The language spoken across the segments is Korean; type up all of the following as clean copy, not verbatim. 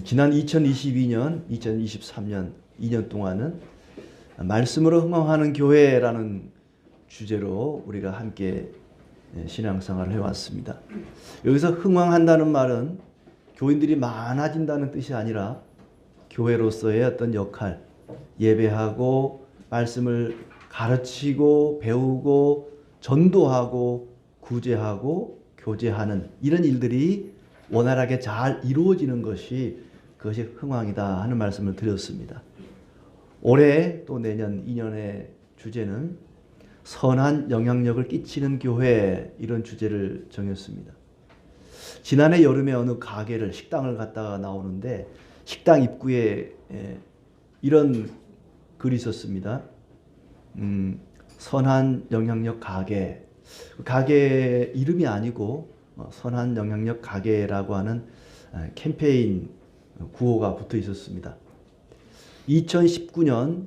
지난 2022년, 2023년 2년 동안은 말씀으로 흥황하는 교회라는 주제로 우리가 함께 신앙생활을 해왔습니다. 여기서 흥황한다는 말은 교인들이 많아진다는 뜻이 아니라 교회로서의 어떤 역할, 예배하고 말씀을 가르치고 배우고 전도하고 구제하고 교제하는 이런 일들이 원활하게 잘 이루어지는 것이 그것이 흥황이다 하는 말씀을 드렸습니다. 올해 또 내년 2년의 주제는 선한 영향력을 끼치는 교회, 이런 주제를 정했습니다. 지난해 여름에 어느 가게를, 식당을 갔다가 나오는데 식당 입구에 이런 글이 있었습니다. 선한 영향력 가게. 가게 이름이 아니고 선한 영향력 가게라고 하는 캠페인 구호가 붙어 있었습니다. 2019년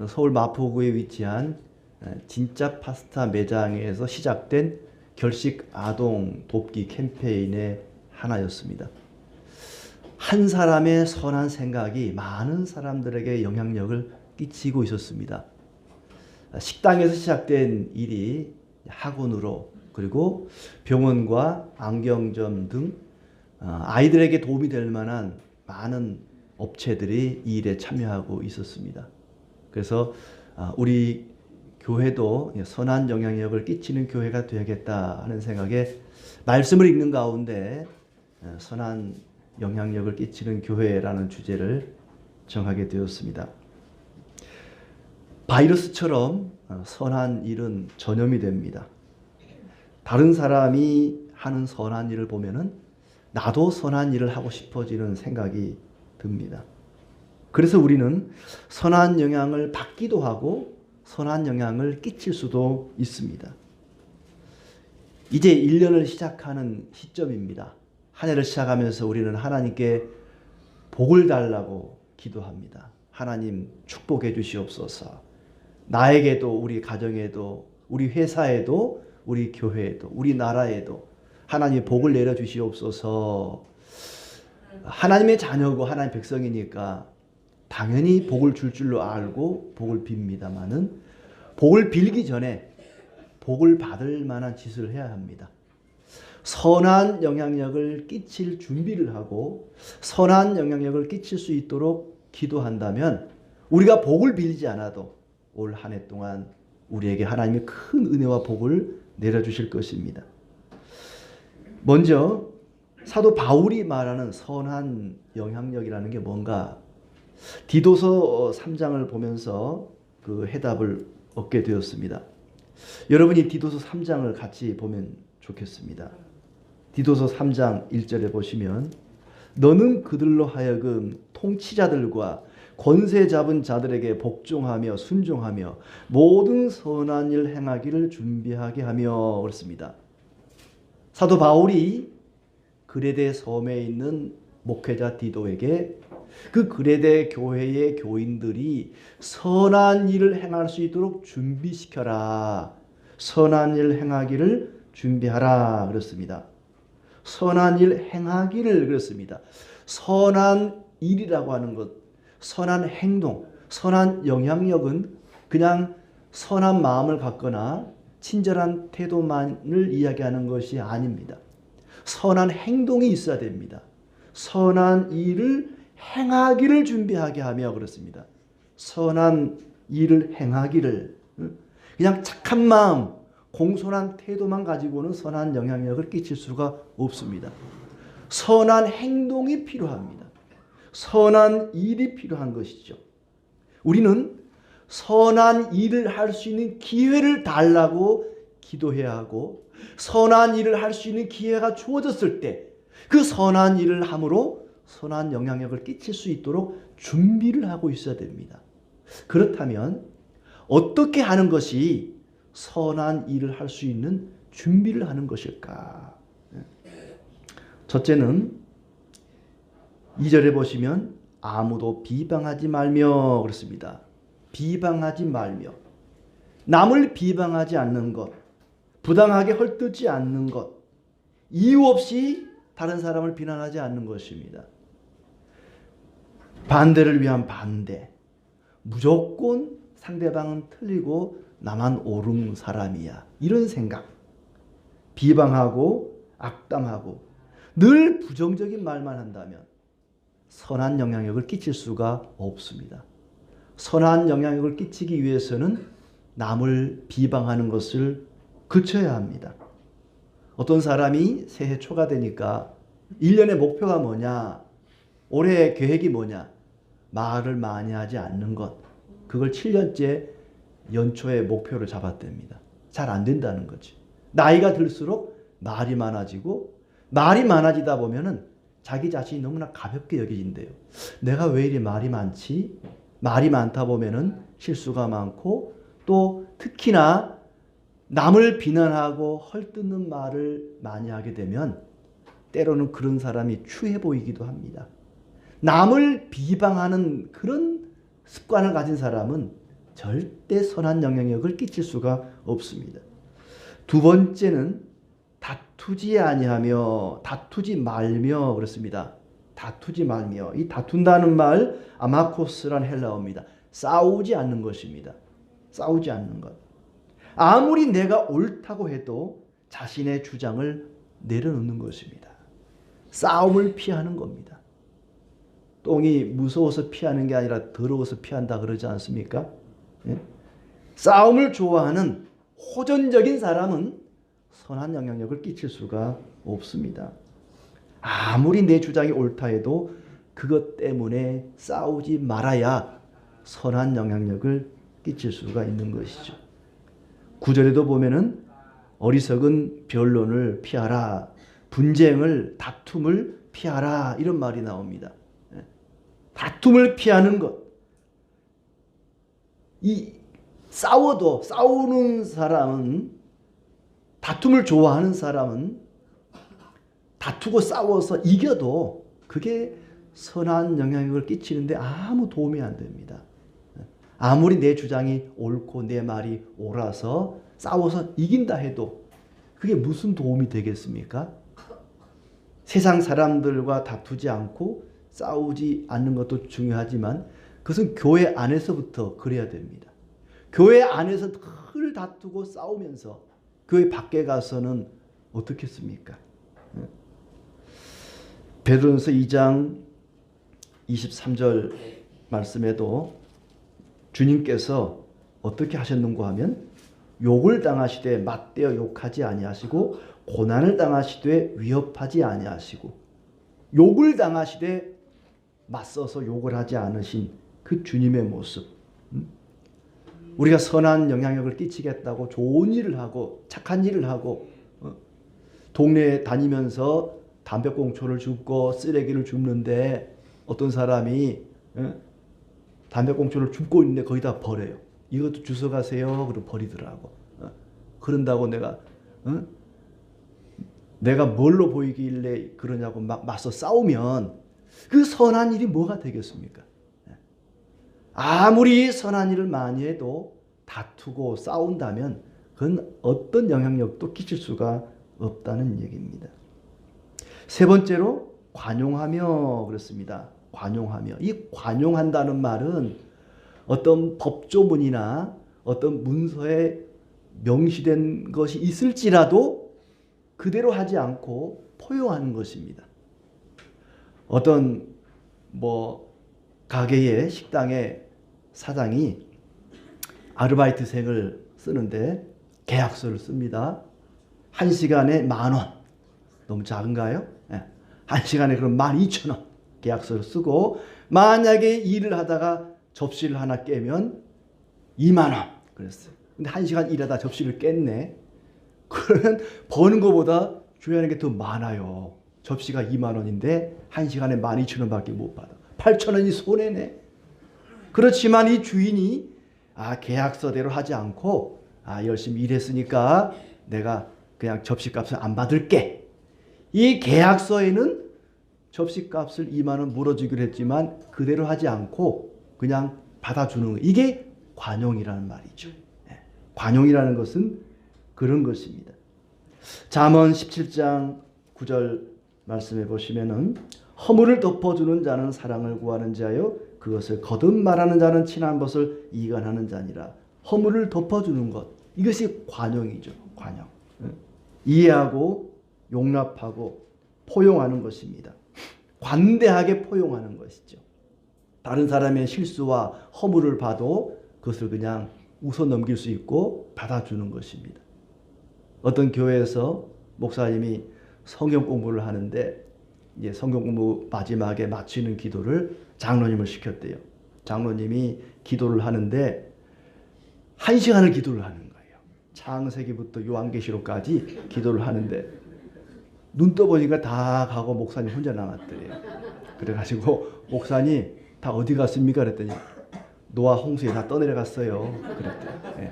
서울 마포구에 위치한 진짜 파스타 매장에서 시작된 결식 아동 돕기 캠페인의 하나였습니다. 한 사람의 선한 생각이 많은 사람들에게 영향력을 끼치고 있었습니다. 식당에서 시작된 일이 학원으로, 그리고 병원과 안경점 등 아이들에게 도움이 될 만한 많은 업체들이 이 일에 참여하고 있었습니다. 그래서 우리 교회도 선한 영향력을 끼치는 교회가 되야겠다 하는 생각에 말씀을 읽는 가운데 선한 영향력을 끼치는 교회라는 주제를 정하게 되었습니다. 바이러스처럼 선한 일은 전염이 됩니다. 다른 사람이 하는 선한 일을 보면은 나도 선한 일을 하고 싶어지는 생각이 듭니다. 그래서 우리는 선한 영향을 받기도 하고 선한 영향을 끼칠 수도 있습니다. 이제 1년을 시작하는 시점입니다. 한 해를 시작하면서 우리는 하나님께 복을 달라고 기도합니다. 하나님 축복해 주시옵소서. 나에게도, 우리 가정에도, 우리 회사에도, 우리 교회에도, 우리 나라에도 하나님의 복을 내려 주시옵소서. 하나님의 자녀고 하나님의 백성이니까 당연히 복을 줄 줄로 알고 복을 빕니다마는 복을 빌기 전에 복을 받을 만한 짓을 해야 합니다. 선한 영향력을 끼칠 준비를 하고 선한 영향력을 끼칠 수 있도록 기도한다면 우리가 복을 빌지 않아도 올 한 해 동안 우리에게 하나님의 큰 은혜와 복을 내려주실 것입니다. 먼저 사도 바울이 말하는 선한 영향력이라는 게 뭔가, 디도서 3장을 보면서 그 해답을 얻게 되었습니다. 여러분이 디도서 3장을 같이 보면 좋겠습니다. 디도서 3장 1절에 보시면 너는 그들로 하여금 통치자들과 권세 잡은 자들에게 복종하며 순종하며 모든 선한 일 행하기를 준비하게 하며 그렇습니다. 사도 바울이 그레데 섬에 있는 목회자 디도에게 그 그레데 교회의 교인들이 선한 일을 행할 수 있도록 준비시켜라. 선한 일 행하기를 준비하라 그랬습니다. 선한 일 행하기를 그랬습니다. 선한 일이라고 하는 것, 선한 행동, 선한 영향력은 그냥 선한 마음을 갖거나 친절한 태도만을 이야기하는 것이 아닙니다. 선한 행동이 있어야 됩니다. 선한 일을 행하기를 준비하게 하며 그렇습니다. 선한 일을 행하기를, 그냥 착한 마음, 공손한 태도만 가지고는 선한 영향력을 끼칠 수가 없습니다. 선한 행동이 필요합니다. 선한 일이 필요한 것이죠. 우리는 선한 일을 할 수 있는 기회를 달라고 기도해야 하고, 선한 일을 할 수 있는 기회가 주어졌을 때 그 선한 일을 함으로 선한 영향력을 끼칠 수 있도록 준비를 하고 있어야 됩니다. 그렇다면 어떻게 하는 것이 선한 일을 할 수 있는 준비를 하는 것일까? 첫째는 2절에 보시면 아무도 비방하지 말며 그렇습니다. 비방하지 말며, 남을 비방하지 않는 것, 부당하게 헐뜯지 않는 것, 이유 없이 다른 사람을 비난하지 않는 것입니다. 반대를 위한 반대. 무조건 상대방은 틀리고 나만 옳은 사람이야. 이런 생각. 비방하고 악담하고 늘 부정적인 말만 한다면 선한 영향력을 끼칠 수가 없습니다. 선한 영향력을 끼치기 위해서는 남을 비방하는 것을 그쳐야 합니다. 어떤 사람이 새해 초가 되니까 1년의 목표가 뭐냐? 올해 계획이 뭐냐? 말을 많이 하지 않는 것. 그걸 7년째 연초에 목표를 잡았답니다. 잘 안 된다는 거지. 나이가 들수록 말이 많아지고 말이 많아지다 보면은 자기 자신이 너무나 가볍게 여겨진대요. 내가 왜 이리 말이 많지? 말이 많다 보면은 실수가 많고 또 특히나 남을 비난하고 헐뜯는 말을 많이 하게 되면 때로는 그런 사람이 추해 보이기도 합니다. 남을 비방하는 그런 습관을 가진 사람은 절대 선한 영향력을 끼칠 수가 없습니다. 두 번째는 다투지 아니하며 다투지 말며 그렇습니다. 다투지 말며. 이 다툰다는 말 아마코스란 헬라어입니다. 싸우지 않는 것입니다. 싸우지 않는 것. 아무리 내가 옳다고 해도 자신의 주장을 내려놓는 것입니다. 싸움을 피하는 겁니다. 똥이 무서워서 피하는 게 아니라 더러워서 피한다 그러지 않습니까? 예? 싸움을 좋아하는 호전적인 사람은 선한 영향력을 끼칠 수가 없습니다. 아무리 내 주장이 옳다 해도 그것 때문에 싸우지 말아야 선한 영향력을 끼칠 수가 있는 것이죠. 9절에도 보면은 어리석은 변론을 피하라, 분쟁을, 다툼을 피하라 이런 말이 나옵니다. 다툼을 피하는 것. 이 싸워도 싸우는 사람은 다툼을 좋아하는 사람은 다투고 싸워서 이겨도 그게 선한 영향력을 끼치는데 아무 도움이 안 됩니다. 아무리 내 주장이 옳고 내 말이 옳아서 싸워서 이긴다 해도 그게 무슨 도움이 되겠습니까? 세상 사람들과 다투지 않고 싸우지 않는 것도 중요하지만 그것은 교회 안에서부터 그래야 됩니다. 교회 안에서 늘 다투고 싸우면서 교회 밖에 가서는 어떻겠습니까? 베드로전서 2장 23절 말씀에도 주님께서 어떻게 하셨는가 하면 욕을 당하시되 맞대어 욕하지 아니하시고 고난을 당하시되 위협하지 아니하시고 욕을 당하시되 맞서서 욕을 하지 않으신 그 주님의 모습. 우리가 선한 영향력을 끼치겠다고 좋은 일을 하고 착한 일을 하고 동네에 다니면서 담배꽁초를 줍고 쓰레기를 줍는데 어떤 사람이 담배꽁초를 줍고 있는데 거기다 버려요. 이것도 주워가세요. 그러고 버리더라고. 그런다고 내가 뭘로 보이길래 그러냐고 막 맞서 싸우면 그 선한 일이 뭐가 되겠습니까? 아무리 선한 일을 많이 해도 다투고 싸운다면 그건 어떤 영향력도 끼칠 수가 없다는 얘기입니다. 세 번째로 관용하며 그렇습니다. 관용하며. 이 관용한다는 말은 어떤 법조문이나 어떤 문서에 명시된 것이 있을지라도 그대로 하지 않고 포용하는 것입니다. 어떤 가게의 식당의 사장이 아르바이트생을 쓰는데 계약서를 씁니다. 1시간에 10,000원. 너무 작은가요? 네. 1시간에 그럼 12,000원 계약서를 쓰고 만약에 일을 하다가 접시를 하나 깨면 20,000원 그랬어요. 근데 1시간 일하다 접시를 깼네. 그러면 버는 것보다 줘야 하는 게 더 많아요. 접시가 20,000원인데 1시간에 12,000원밖에 못 받아. 8,000원이 손해네. 그렇지만 이 주인이 계약서대로 하지 않고 열심히 일했으니까 내가 그냥 접시값을 안 받을게. 이 계약서에는 접시값을 20,000원 물어주기로 했지만 그대로 하지 않고 그냥 받아주는 거예요. 이게 관용이라는 말이죠. 관용이라는 것은 그런 것입니다. 잠언 17장 9절 말씀해 보시면은 허물을 덮어주는 자는 사랑을 구하는 자요 그것을 거듭 말하는 자는 친한 것을 이간하는 자니라. 허물을 덮어주는 것, 이것이 관용이죠. 관용. 이해하고 용납하고 포용하는 것입니다. 관대하게 포용하는 것이죠. 다른 사람의 실수와 허물을 봐도 그것을 그냥 웃어 넘길 수 있고 받아주는 것입니다. 어떤 교회에서 목사님이 성경 공부를 하는데 이제 성경 공부 마지막에 마치는 기도를 장로님을 시켰대요. 장로님이 기도를 하는데 1시간을 기도를 하는 거예요. 창세기부터 요한계시록까지 기도를 하는데 눈 떠보니까 다 가고 목사님 혼자 남았더래요. 그래가지고 목사님 다 어디 갔습니까? 그랬더니 노아 홍수에 다 떠내려갔어요. 그랬대요. 네.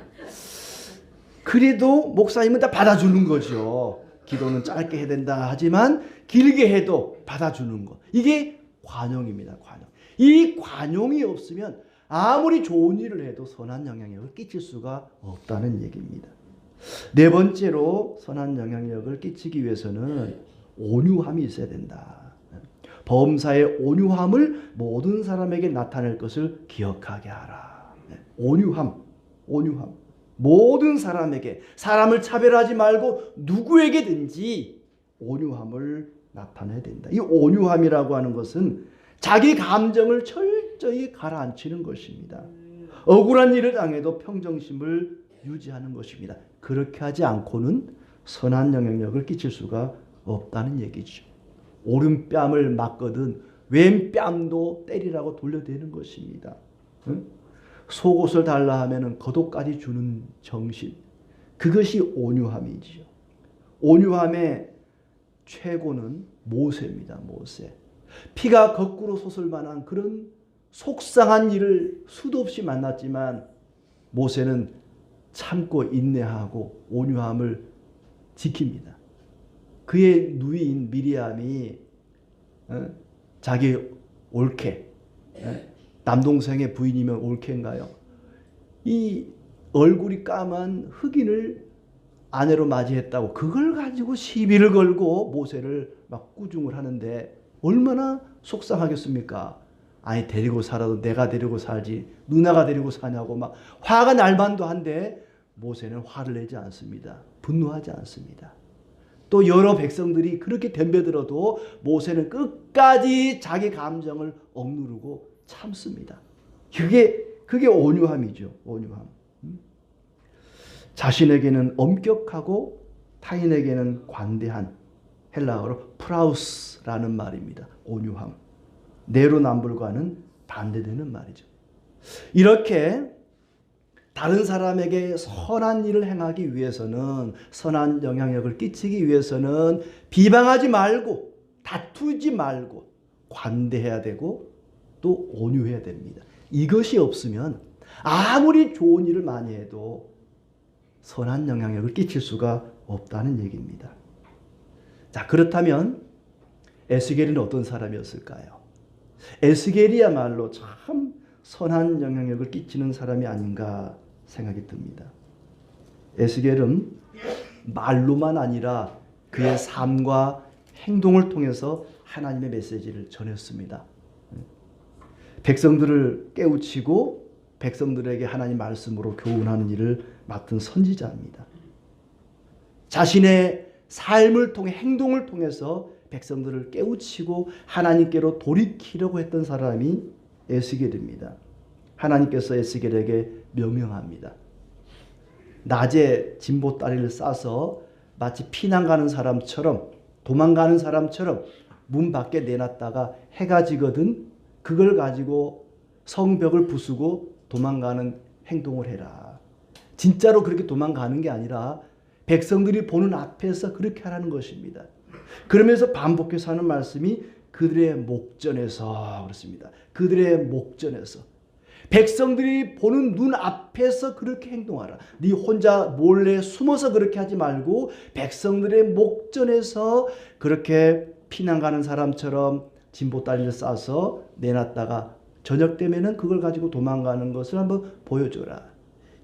그래도 목사님은 다 받아주는 거죠. 기도는 짧게 해야 된다 하지만 길게 해도 받아주는 것. 이게 관용입니다. 관용. 이 관용이 없으면 아무리 좋은 일을 해도 선한 영향력을 끼칠 수가 없다는 얘기입니다. 네 번째로 선한 영향력을 끼치기 위해서는 온유함이 있어야 된다. 범사의 온유함을 모든 사람에게 나타낼 것을 기억하게 하라. 온유함. 모든 사람에게, 사람을 차별하지 말고 누구에게든지 온유함을 나타내야 된다. 이 온유함이라고 하는 것은 자기 감정을 철저히 가라앉히는 것입니다. 억울한 일을 당해도 평정심을 유지하는 것입니다. 그렇게 하지 않고는 선한 영향력을 끼칠 수가 없다는 얘기죠. 오른뺨을 맞거든 왼뺨도 때리라고 돌려대는 것입니다. 응? 속옷을 달라 하면 겉옷까지 주는 정신, 그것이 온유함이지요. 온유함의 최고는 모세입니다. 모세. 피가 거꾸로 솟을 만한 그런 속상한 일을 수도 없이 만났지만 모세는 참고 인내하고 온유함을 지킵니다. 그의 누이인 미리암이 자기 올케, 남동생의 부인이면 올케인가요? 이 얼굴이 까만 흑인을 아내로 맞이했다고 그걸 가지고 시비를 걸고 모세를 막 꾸중을 하는데 얼마나 속상하겠습니까? 아니 데리고 살아도 내가 데리고 살지 누나가 데리고 사냐고 막 화가 날 만도 한데 모세는 화를 내지 않습니다. 분노하지 않습니다. 또 여러 백성들이 그렇게 덤벼들어도 모세는 끝까지 자기 감정을 억누르고 참습니다. 그게 온유함이죠. 온유함. 자신에게는 엄격하고 타인에게는 관대한, 헬라어로 프라우스라는 말입니다. 온유함. 내로남불과는 반대되는 말이죠. 이렇게 다른 사람에게 선한 일을 행하기 위해서는, 선한 영향력을 끼치기 위해서는 비방하지 말고 다투지 말고 관대해야 되고 또 온유해야 됩니다. 이것이 없으면 아무리 좋은 일을 많이 해도 선한 영향력을 끼칠 수가 없다는 얘기입니다. 자, 그렇다면 에스겔은 어떤 사람이었을까요? 에스겔이야말로 참 선한 영향력을 끼치는 사람이 아닌가 생각이 듭니다. 에스겔은 말로만 아니라 그의 삶과 행동을 통해서 하나님의 메시지를 전했습니다. 백성들을 깨우치고 백성들에게 하나님 말씀으로 교훈하는 일을 맡은 선지자입니다. 자신의 삶을 통해 행동을 통해서 백성들을 깨우치고 하나님께로 돌이키려고 했던 사람이 에스겔입니다. 하나님께서 에스겔에게 명령합니다. 낮에 진보다리를 싸서 마치 피난 가는 사람처럼 도망가는 사람처럼 문 밖에 내놨다가 해가 지거든 그걸 가지고 성벽을 부수고 도망가는 행동을 해라. 진짜로 그렇게 도망가는 게 아니라 백성들이 보는 앞에서 그렇게 하라는 것입니다. 그러면서 반복해서 하는 말씀이 그들의 목전에서 그렇습니다. 그들의 목전에서 백성들이 보는 눈 앞에서 그렇게 행동하라. 네 혼자 몰래 숨어서 그렇게 하지 말고 백성들의 목전에서 그렇게 피난 가는 사람처럼 진보다리를 싸서 내놨다가 저녁 되면은 그걸 가지고 도망가는 것을 한번 보여줘라.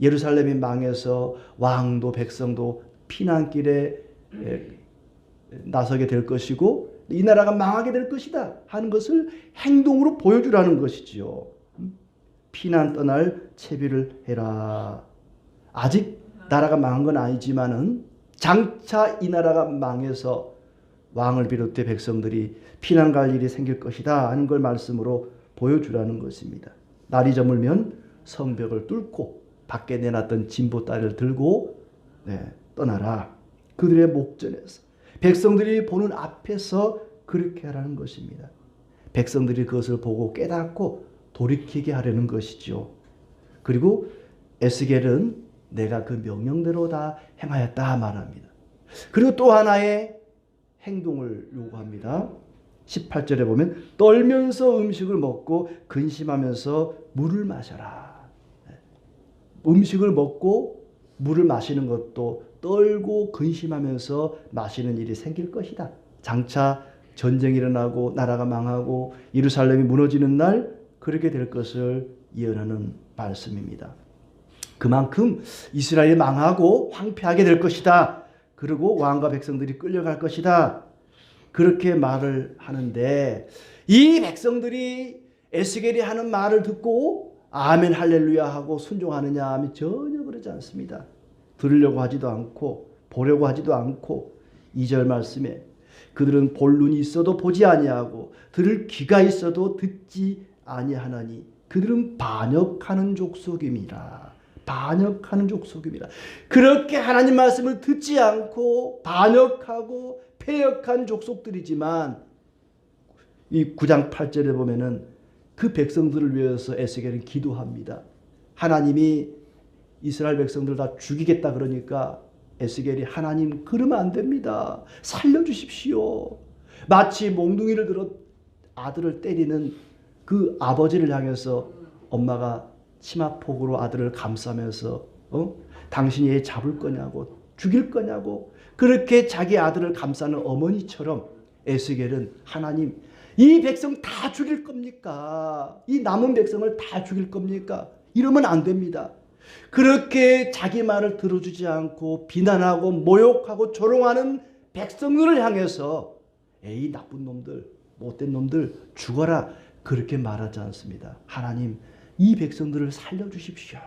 예루살렘이 망해서 왕도 백성도 피난길에 나서게 될 것이고 이 나라가 망하게 될 것이다 하는 것을 행동으로 보여주라는 것이지요. 피난 떠날 채비를 해라. 아직 나라가 망한 건 아니지만은 장차 이 나라가 망해서 왕을 비롯해 백성들이 피난 갈 일이 생길 것이다 하는 걸 말씀으로 보여주라는 것입니다. 날이 저물면 성벽을 뚫고 밖에 내놨던 진보다리를 들고 떠나라. 그들의 목전에서 백성들이 보는 앞에서 그렇게 하라는 것입니다. 백성들이 그것을 보고 깨닫고 돌이키게 하려는 것이죠. 그리고 에스겔은 내가 그 명령대로 다 행하였다 말합니다. 그리고 또 하나의 행동을 요구합니다. 18절에 보면 떨면서 음식을 먹고 근심하면서 물을 마셔라. 음식을 먹고 물을 마시는 것도 떨고 근심하면서 마시는 일이 생길 것이다. 장차 전쟁이 일어나고 나라가 망하고 예루살렘이 무너지는 날 그렇게 될 것을 예언하는 말씀입니다. 그만큼 이스라엘이 망하고 황폐하게 될 것이다. 그리고 왕과 백성들이 끌려갈 것이다. 그렇게 말을 하는데 이 백성들이 에스겔이 하는 말을 듣고 아멘 할렐루야 하고 순종하느냐 하면 전혀 그러지 않습니다. 들으려고 하지도 않고 보려고 하지도 않고 2절 말씀에 그들은 볼 눈이 있어도 보지 아니하고 들을 귀가 있어도 듣지 아니하나니 그들은 반역하는 족속임이라. 반역하는 족속입니다. 그렇게 하나님 말씀을 듣지 않고 반역하고 패역한 족속들이지만 이 9장 8절에 보면은 그 백성들을 위해서 에스겔은 기도합니다. 하나님이 이스라엘 백성들 다 죽이겠다 그러니까 에스겔이 하나님 그러면 안 됩니다. 살려주십시오. 마치 몽둥이를 들어 아들을 때리는 그 아버지를 향해서 엄마가 치마폭으로 아들을 감싸면서 당신이 얘 잡을 거냐고 죽일 거냐고 그렇게 자기 아들을 감싸는 어머니처럼 에스겔은 하나님 이 백성 다 죽일 겁니까? 이 남은 백성을 다 죽일 겁니까? 이러면 안 됩니다. 그렇게 자기 말을 들어주지 않고 비난하고 모욕하고 조롱하는 백성들을 향해서 에이 나쁜 놈들 못된 놈들 죽어라 그렇게 말하지 않습니다. 하나님 이 백성들을 살려주십시오.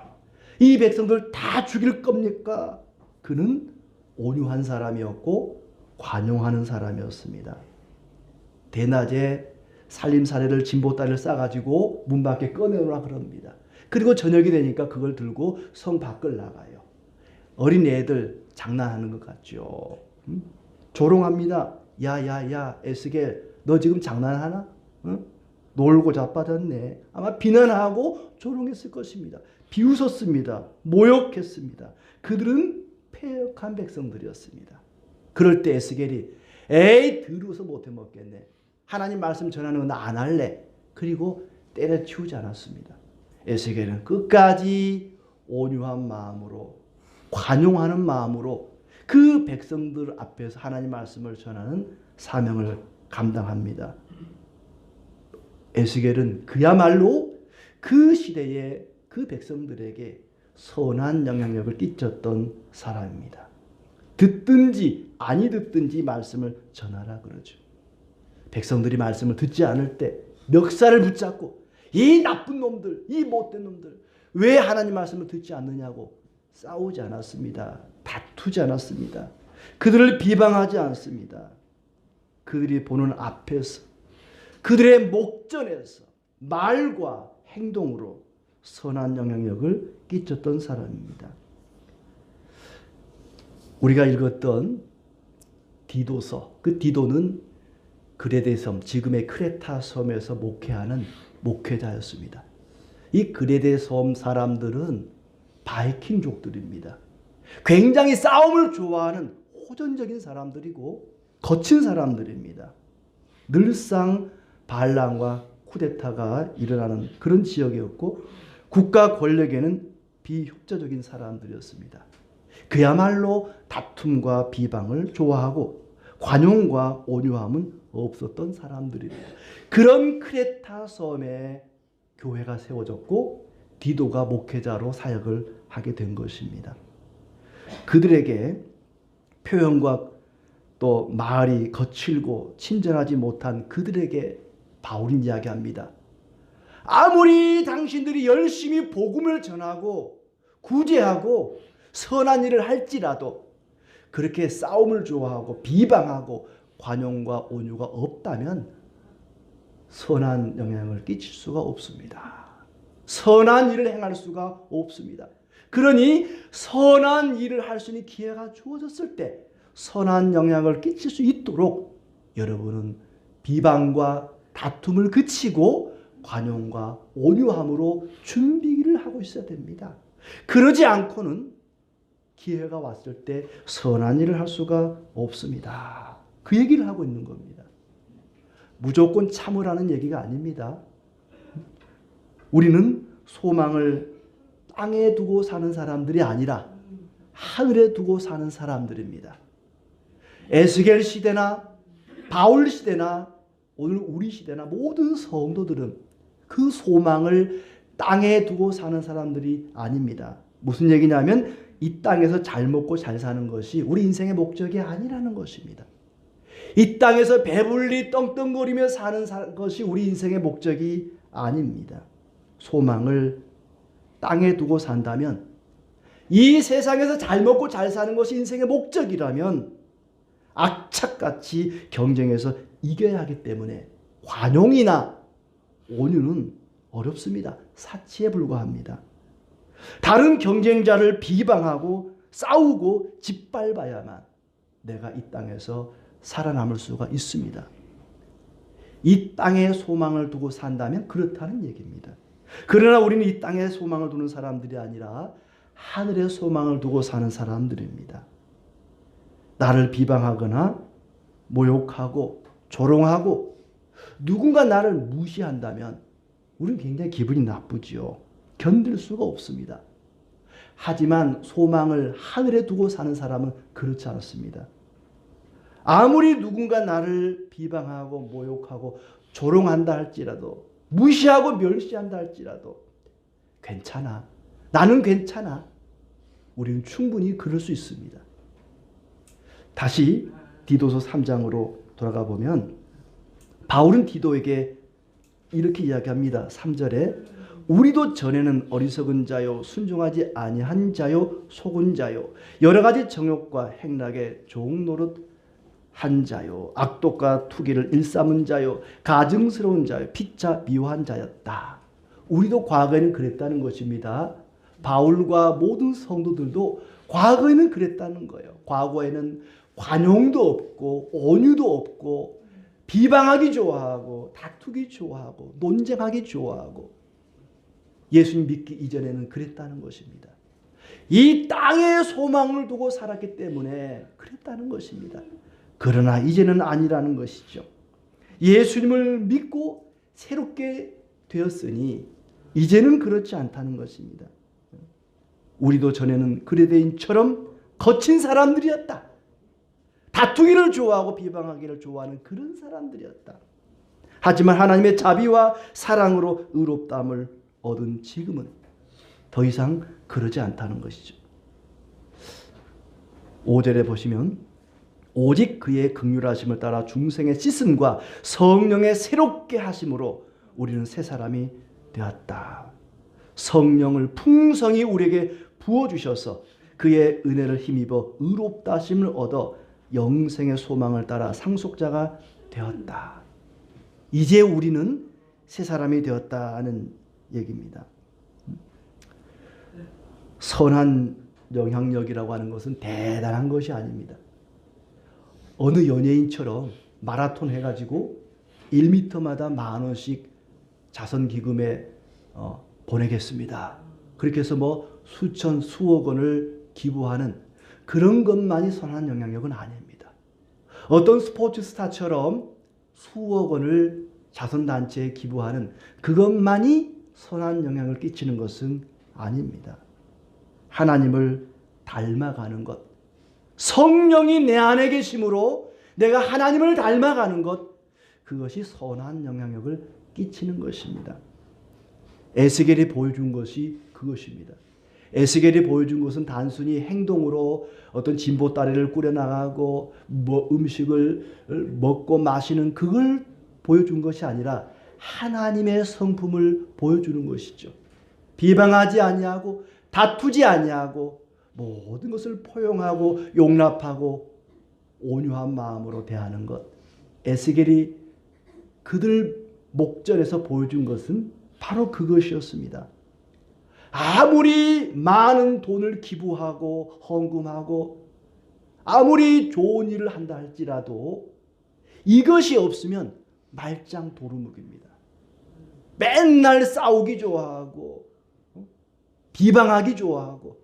이 백성들 다 죽일 겁니까? 그는 온유한 사람이었고 관용하는 사람이었습니다. 대낮에 살림살이를 진보다리를 싸가지고 문 밖에 꺼내놓으라 그럽니다. 그리고 저녁이 되니까 그걸 들고 성 밖을 나가요. 어린 애들 장난하는 것 같죠. 조롱합니다. 야야야 에스겔 너 지금 장난하나? 놀고 자빠졌네. 아마 비난하고 조롱했을 것입니다. 비웃었습니다. 모욕했습니다. 그들은 패역한 백성들이었습니다. 그럴 때 에스겔이 에이 더러워서 못해 먹겠네. 하나님 말씀 전하는 거 나 안 할래. 그리고 때려치우지 않았습니다. 에스겔은 끝까지 온유한 마음으로 관용하는 마음으로 그 백성들 앞에서 하나님 말씀을 전하는 사명을 감당합니다. 에스겔은 그야말로 그 시대의 그 백성들에게 선한 영향력을 끼쳤던 사람입니다. 듣든지 아니 듣든지 말씀을 전하라 그러죠. 백성들이 말씀을 듣지 않을 때 멱살을 붙잡고 이 나쁜 놈들, 이 못된 놈들 왜 하나님 말씀을 듣지 않느냐고 싸우지 않았습니다. 다투지 않았습니다. 그들을 비방하지 않습니다. 그들이 보는 앞에서 그들의 목전에서 말과 행동으로 선한 영향력을 끼쳤던 사람입니다. 우리가 읽었던 디도서, 그 디도는 그레데 섬, 지금의 크레타 섬에서 목회하는 목회자였습니다. 이 그레데 섬 사람들은 바이킹족들입니다. 굉장히 싸움을 좋아하는 호전적인 사람들이고 거친 사람들입니다. 늘상 반란과 쿠데타가 일어나는 그런 지역이었고 국가 권력에는 비협조적인 사람들이었습니다. 그야말로 다툼과 비방을 좋아하고 관용과 온유함은 없었던 사람들입니다. 그런 크레타 섬에 교회가 세워졌고 디도가 목회자로 사역을 하게 된 것입니다. 그들에게 표현과 또 말이 거칠고 친절하지 못한 그들에게 바울은 이야기합니다. 아무리 당신들이 열심히 복음을 전하고 구제하고 선한 일을 할지라도 그렇게 싸움을 좋아하고 비방하고 관용과 온유가 없다면 선한 영향을 끼칠 수가 없습니다. 선한 일을 행할 수가 없습니다. 그러니 선한 일을 할 수 있는 기회가 주어졌을 때 선한 영향을 끼칠 수 있도록 여러분은 비방과 다툼을 그치고 관용과 온유함으로 준비를 하고 있어야 됩니다. 그러지 않고는 기회가 왔을 때 선한 일을 할 수가 없습니다. 그 얘기를 하고 있는 겁니다. 무조건 참으라는 얘기가 아닙니다. 우리는 소망을 땅에 두고 사는 사람들이 아니라 하늘에 두고 사는 사람들입니다. 에스겔 시대나 바울 시대나 오늘 우리 시대나 모든 성도들은 그 소망을 땅에 두고 사는 사람들이 아닙니다. 무슨 얘기냐면 이 땅에서 잘 먹고 잘 사는 것이 우리 인생의 목적이 아니라는 것입니다. 이 땅에서 배불리 떵떵거리며 사는 것이 우리 인생의 목적이 아닙니다. 소망을 땅에 두고 산다면, 이 세상에서 잘 먹고 잘 사는 것이 인생의 목적이라면 악착같이 경쟁해서 이겨야 하기 때문에 관용이나 온유는 어렵습니다. 사치에 불과합니다. 다른 경쟁자를 비방하고 싸우고 짓밟아야만 내가 이 땅에서 살아남을 수가 있습니다. 이 땅에 소망을 두고 산다면 그렇다는 얘기입니다. 그러나 우리는 이 땅에 소망을 두는 사람들이 아니라 하늘에 소망을 두고 사는 사람들입니다. 나를 비방하거나 모욕하고 조롱하고 누군가 나를 무시한다면 우리는 굉장히 기분이 나쁘지요. 견딜 수가 없습니다. 하지만 소망을 하늘에 두고 사는 사람은 그렇지 않습니다. 아무리 누군가 나를 비방하고 모욕하고 조롱한다 할지라도, 무시하고 멸시한다 할지라도 괜찮아. 나는 괜찮아. 우리는 충분히 그럴 수 있습니다. 다시 디도서 3장으로 돌아가 보면 바울은 디도에게 이렇게 이야기합니다. 3절에 우리도 전에는 어리석은 자요 순종하지 아니한 자요 속은 자요 여러 가지 정욕과 행락에 종노릇 한 자요 악독과 투기를 일삼은 자요 가증스러운 자요 피차 미워한 자였다. 우리도 과거에는 그랬다는 것입니다. 바울과 모든 성도들도 과거에는 그랬다는 거예요. 과거에는 관용도 없고 온유도 없고 비방하기 좋아하고 다투기 좋아하고 논쟁하기 좋아하고 예수님 믿기 이전에는 그랬다는 것입니다. 이 땅에 소망을 두고 살았기 때문에 그랬다는 것입니다. 그러나 이제는 아니라는 것이죠. 예수님을 믿고 새롭게 되었으니 이제는 그렇지 않다는 것입니다. 우리도 전에는 그레데인처럼 거친 사람들이었다. 다투기를 좋아하고 비방하기를 좋아하는 그런 사람들이었다. 하지만 하나님의 자비와 사랑으로 의롭다함을 얻은 지금은 더 이상 그러지 않다는 것이죠. 5절에 보시면 오직 그의 긍휼하심을 따라 중생의 씻음과 성령의 새롭게 하심으로 우리는 새 사람이 되었다. 성령을 풍성히 우리에게 부어주셔서 그의 은혜를 힘입어 의롭다 하심을 얻어 영생의 소망을 따라 상속자가 되었다. 이제 우리는 새 사람이 되었다는 얘기입니다. 선한 영향력이라고 하는 것은 대단한 것이 아닙니다. 어느 연예인처럼 마라톤 해가지고 1m마다 10,000원씩 자선기금에 보내겠습니다. 그렇게 해서 뭐 수천 수억 원을 기부하는 그런 것만이 선한 영향력은 아닙니다. 어떤 스포츠 스타처럼 수억 원을 자선단체에 기부하는 그것만이 선한 영향을 끼치는 것은 아닙니다. 하나님을 닮아가는 것, 성령이 내 안에 계심으로 내가 하나님을 닮아가는 것, 그것이 선한 영향력을 끼치는 것입니다. 에스겔이 보여준 것이 그것입니다. 에스겔이 보여준 것은 단순히 행동으로 어떤 진보다리를 꾸려나가고 뭐 음식을 먹고 마시는 그걸 보여준 것이 아니라 하나님의 성품을 보여주는 것이죠. 비방하지 아니하고 다투지 아니하고 모든 것을 포용하고 용납하고 온유한 마음으로 대하는 것. 에스겔이 그들 목전에서 보여준 것은 바로 그것이었습니다. 아무리 많은 돈을 기부하고 헌금하고 아무리 좋은 일을 한다 할지라도 이것이 없으면 말짱 도루묵입니다. 맨날 싸우기 좋아하고 비방하기 좋아하고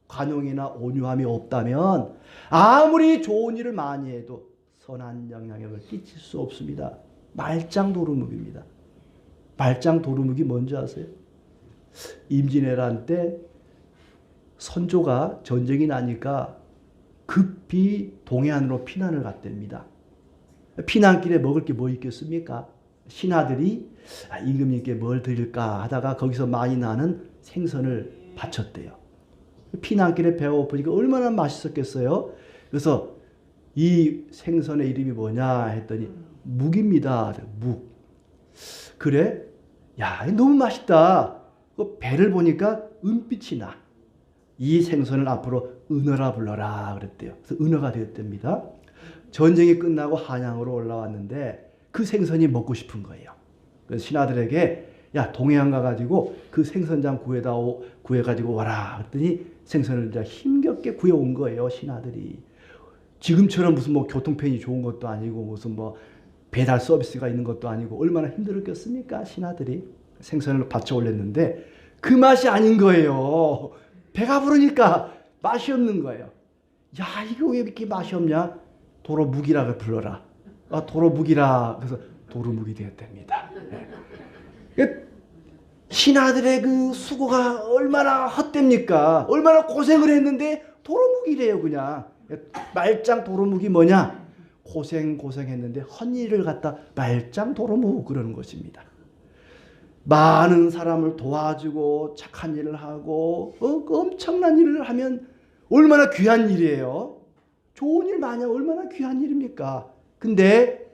관용이나 온유함이 없다면 아무리 좋은 일을 많이 해도 선한 영향력을 끼칠 수 없습니다. 말짱 도루묵입니다. 말짱 도루묵이 뭔지 아세요? 임진왜란 때 선조가 전쟁이 나니까 급히 동해안으로 피난을 갔답니다. 피난길에 먹을 게 뭐 있겠습니까? 신하들이 임금님께 뭘 드릴까 하다가 거기서 많이 나는 생선을 바쳤대요. 피난길에 배가 고프니까 얼마나 맛있었겠어요. 그래서 이 생선의 이름이 뭐냐 했더니 묵입니다. 묵. 그래? 야, 너무 맛있다. 그 배를 보니까 은빛이 나. 이 생선을 앞으로 은어라 불러라 그랬대요. 그래서 은어가 되었답니다. 전쟁이 끝나고 한양으로 올라왔는데 그 생선이 먹고 싶은 거예요. 그래서 신하들에게 야, 동해안 가가지고 그 생선장 구해가지고 와라. 그랬더니 생선을 이제 힘겹게 구해온 거예요, 신하들이. 지금처럼 무슨 뭐 교통편이 좋은 것도 아니고 무슨 뭐 배달 서비스가 있는 것도 아니고 얼마나 힘들었겠습니까, 신하들이. 생선을 받쳐 올렸는데 그 맛이 아닌 거예요. 배가 부르니까 맛이 없는 거예요. 야, 이거 왜 이렇게 맛이 없냐? 도루묵이라고 불러라. 아, 도루묵이라. 그래서 도루묵이 되었답니다. 신하들의 그 수고가 얼마나 헛됩니까? 얼마나 고생을 했는데 도루묵이래요, 그냥. 말짱 도루묵이 뭐냐? 고생했는데 헛일을 갖다 말짱 도루묵 그러는 것입니다. 많은 사람을 도와주고 착한 일을 하고 엄청난 일을 하면 얼마나 귀한 일이에요. 좋은 일 많이 하면 얼마나 귀한 일입니까? 근데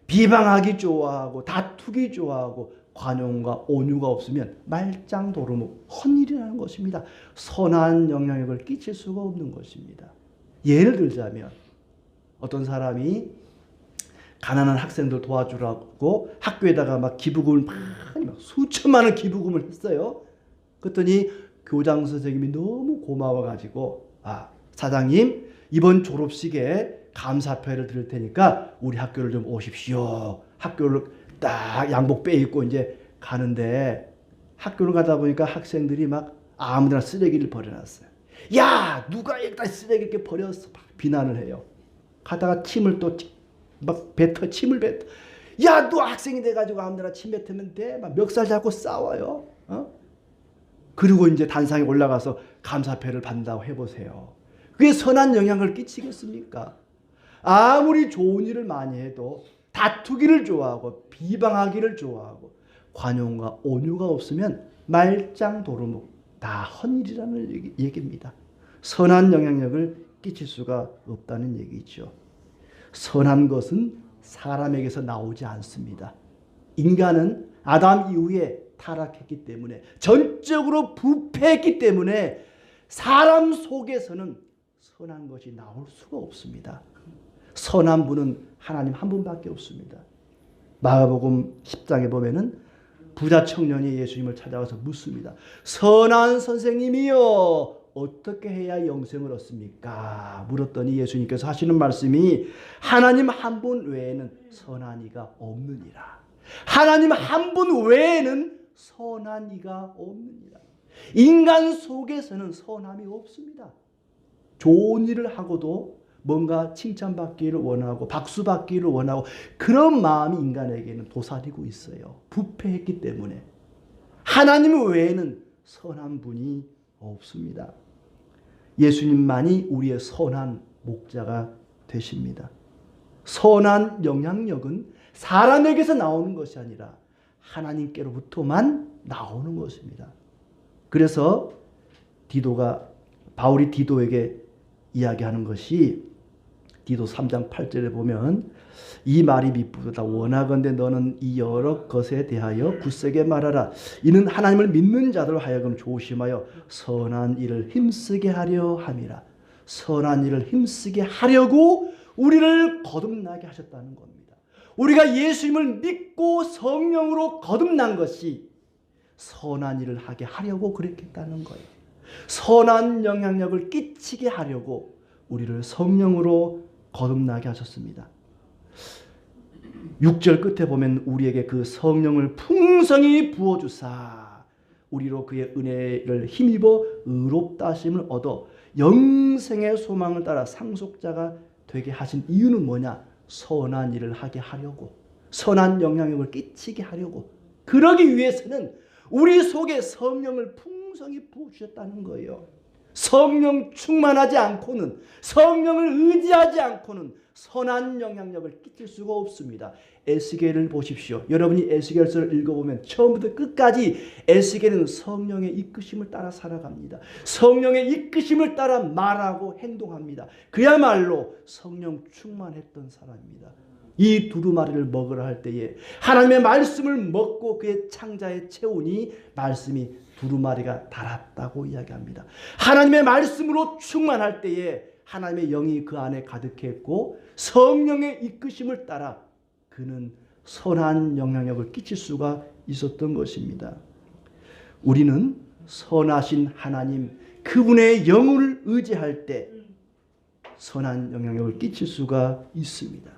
비방하기 좋아하고 다투기 좋아하고 관용과 온유가 없으면 말짱 도루묵 헛일이라는 것입니다. 선한 영향력을 끼칠 수가 없는 것입니다. 예를 들자면 어떤 사람이 가난한 학생들 도와주라고 학교에다가 막 기부금을 많이 수천만 원 기부금을 했어요. 그랬더니 교장 선생님이 너무 고마워가지고 사장님 이번 졸업식에 감사표를 드릴 테니까 우리 학교를 좀 오십시오. 학교를 딱 양복 빼입고 이제 가는데 학교를 가다 보니까 학생들이 막 아무데나 쓰레기를 버려놨어요. 야, 누가 여기다 쓰레기 이렇게 버렸어? 비난을 해요. 가다가 침을 또 막 뱉어, 침을 뱉어. 야, 너 학생이 돼가지고 아무데나 침 뱉으면 돼? 막 멱살 잡고 싸워요. 그리고 이제 단상에 올라가서 감사패를 받는다고 해보세요. 그게 선한 영향을 끼치겠습니까? 아무리 좋은 일을 많이 해도 다투기를 좋아하고 비방하기를 좋아하고 관용과 온유가 없으면 말짱 도루묵 다 헛일이라는 얘기입니다. 선한 영향력을 끼칠 수가 없다는 얘기죠. 선한 것은 사람에게서 나오지 않습니다. 인간은 아담 이후에 타락했기 때문에 전적으로 부패했기 때문에 사람 속에서는 선한 것이 나올 수가 없습니다. 선한 분은 하나님 한 분밖에 없습니다. 마가복음 10장에 보면은 부자 청년이 예수님을 찾아와서 묻습니다. 선한 선생님이여 어떻게 해야 영생을 얻습니까? 물었더니 예수님께서 하시는 말씀이 하나님 한 분 외에는 선한 이가 없느니라. 하나님 한 분 외에는 선한 이가 없느니라. 인간 속에서는 선함이 없습니다. 좋은 일을 하고도 뭔가 칭찬받기를 원하고 박수받기를 원하고 그런 마음이 인간에게는 도사리고 있어요. 부패했기 때문에. 하나님 외에는 선한 분이 없습니다. 예수님만이 우리의 선한 목자가 되십니다. 선한 영향력은 사람에게서 나오는 것이 아니라 하나님께로부터만 나오는 것입니다. 그래서 바울이 디도에게 이야기하는 것이 디도 3장 8절에 보면 이 말이 미쁘다. 원하건대 너는 이 여러 것에 대하여 굳세게 말하라. 이는 하나님을 믿는 자들 하여금 조심하여 선한 일을 힘쓰게 하려 함이라. 선한 일을 힘쓰게 하려고 우리를 거듭나게 하셨다는 겁니다. 우리가 예수님을 믿고 성령으로 거듭난 것이 선한 일을 하게 하려고 그랬겠다는 거예요. 선한 영향력을 끼치게 하려고 우리를 성령으로 거듭나게 하셨습니다. 6절 끝에 보면 우리에게 그 성령을 풍성히 부어주사 우리로 그의 은혜를 힘입어 의롭다 하심을 얻어 영생의 소망을 따라 상속자가 되게 하신 이유는 뭐냐? 선한 일을 하게 하려고, 선한 영향력을 끼치게 하려고, 그러기 위해서는 우리 속에 성령을 풍성히 부어주셨다는 거예요. 성령 충만하지 않고는, 성령을 의지하지 않고는 선한 영향력을 끼칠 수가 없습니다. 에스겔을 보십시오. 여러분이 에스겔서를 읽어보면 처음부터 끝까지 에스겔은 성령의 이끄심을 따라 살아갑니다. 성령의 이끄심을 따라 말하고 행동합니다. 그야말로 성령 충만했던 사람입니다. 이 두루마리를 먹으라 할 때에 하나님의 말씀을 먹고 그의 창자에 채우니 말씀이 두루마리가 달았다고 이야기합니다. 하나님의 말씀으로 충만할 때에 하나님의 영이 그 안에 가득했고 성령의 이끄심을 따라 그는 선한 영향력을 끼칠 수가 있었던 것입니다. 우리는 선하신 하나님 그분의 영을 의지할 때 선한 영향력을 끼칠 수가 있습니다.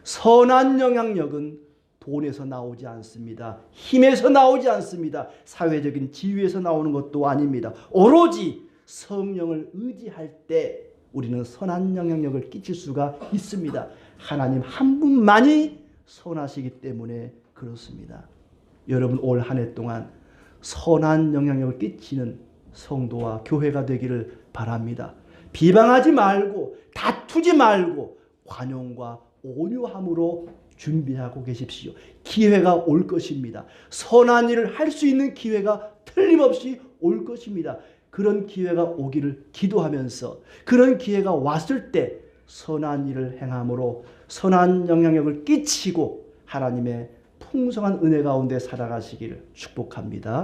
선한 영향력은 돈에서 나오지 않습니다. 힘에서 나오지 않습니다. 사회적인 지위에서 나오는 것도 아닙니다. 오로지 성령을 의지할 때 우리는 선한 영향력을 끼칠 수가 있습니다. 하나님 한 분만이 선하시기 때문에 그렇습니다. 여러분 올 한 해 동안 선한 영향력을 끼치는 성도와 교회가 되기를 바랍니다. 비방하지 말고 다투지 말고 관용과 온유함으로 준비하고 계십시오. 기회가 올 것입니다. 선한 일을 할 수 있는 기회가 틀림없이 올 것입니다. 그런 기회가 오기를 기도하면서 그런 기회가 왔을 때 선한 일을 행함으로 선한 영향력을 끼치고 하나님의 풍성한 은혜 가운데 살아가시기를 축복합니다.